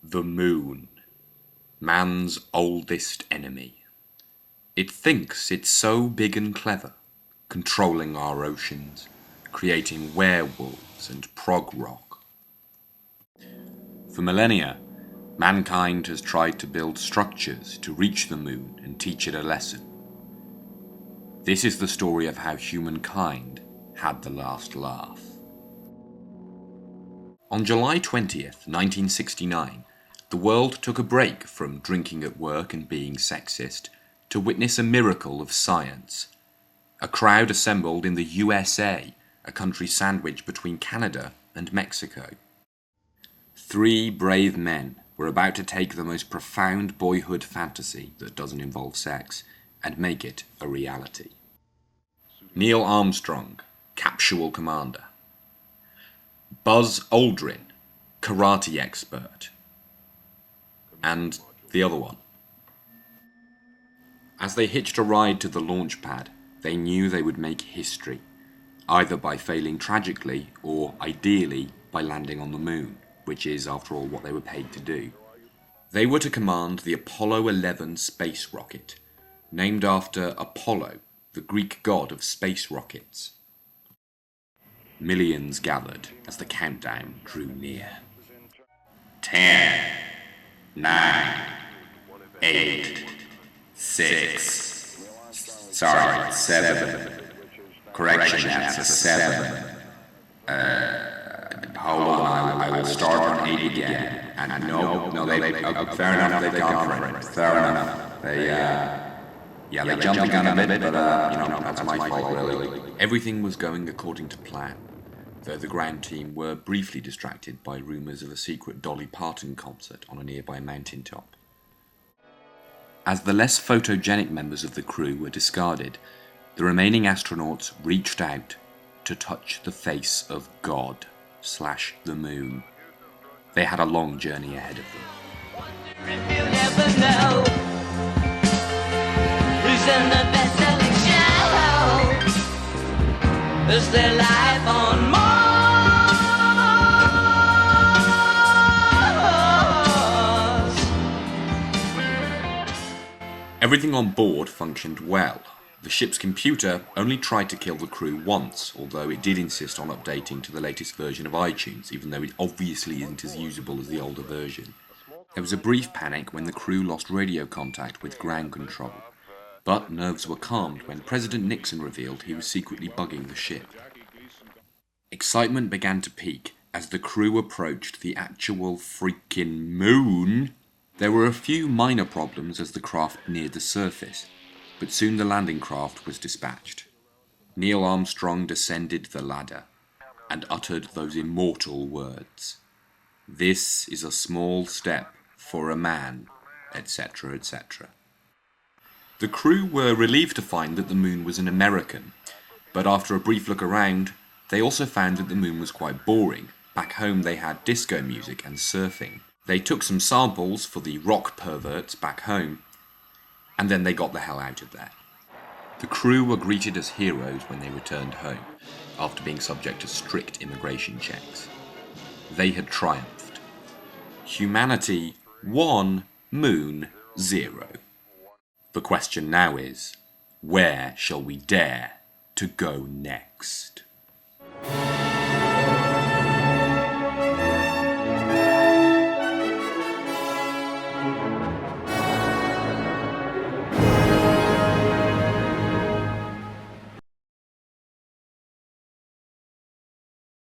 The moon, man's oldest enemy. It thinks it's so big and clever, controlling our oceans, creating werewolves and prog rock. For millennia, mankind has tried to build structures to reach the moon and teach it a lesson. This is the story of how humankind had the last laugh. On July 20th, 1969, the world took a break from drinking at work and being sexist to witness a miracle of science. A crowd assembled in the USA, a country sandwiched between Canada and Mexico. 3 brave men were about to take the most profound boyhood fantasy that doesn't involve sex and make it a reality. Neil Armstrong, capsule commander. Buzz Aldrin, karate expert. And the other one. As they hitched a ride to the launch pad, they knew they would make history, either by failing tragically or, ideally, by landing on the moon, which is, after all, what they were paid to do. They were to command the Apollo 11 space rocket, named after Apollo, the Greek god of space rockets. Millions gathered as the countdown drew near. 10, 9, 8, 6, 7. Correction, that's a 7. Hold on, I will start on 8 again. And no, fair enough, they've gone for it. Fair enough. They jumped the gun a bit, but, that's my fault, really. Everything was going according to plan, though the ground team were briefly distracted by rumours of a secret Dolly Parton concert on a nearby mountaintop. As the less photogenic members of the crew were discarded, the remaining astronauts reached out to touch the face of God/the moon. They had a long journey ahead of them. If you never know who's in the best-selling show, is there life on Mars? Everything on board functioned well. The ship's computer only tried to kill the crew once, although it did insist on updating to the latest version of iTunes, even though it obviously isn't as usable as the older version. There was a brief panic when the crew lost radio contact with ground control, but nerves were calmed when President Nixon revealed he was secretly bugging the ship. Excitement began to peak as the crew approached the actual freaking moon. There were a few minor problems as the craft neared the surface, but soon the landing craft was dispatched. Neil Armstrong descended the ladder and uttered those immortal words. "This is a small step for a man," etc., etc. The crew were relieved to find that the moon was an American, but after a brief look around, they also found that the moon was quite boring. Back home they had disco music and surfing. They took some samples for the rock perverts back home, and then they got the hell out of there. The crew were greeted as heroes when they returned home, after being subject to strict immigration checks. They had triumphed. Humanity 1, Moon 0. The question now is, where shall we dare to go next?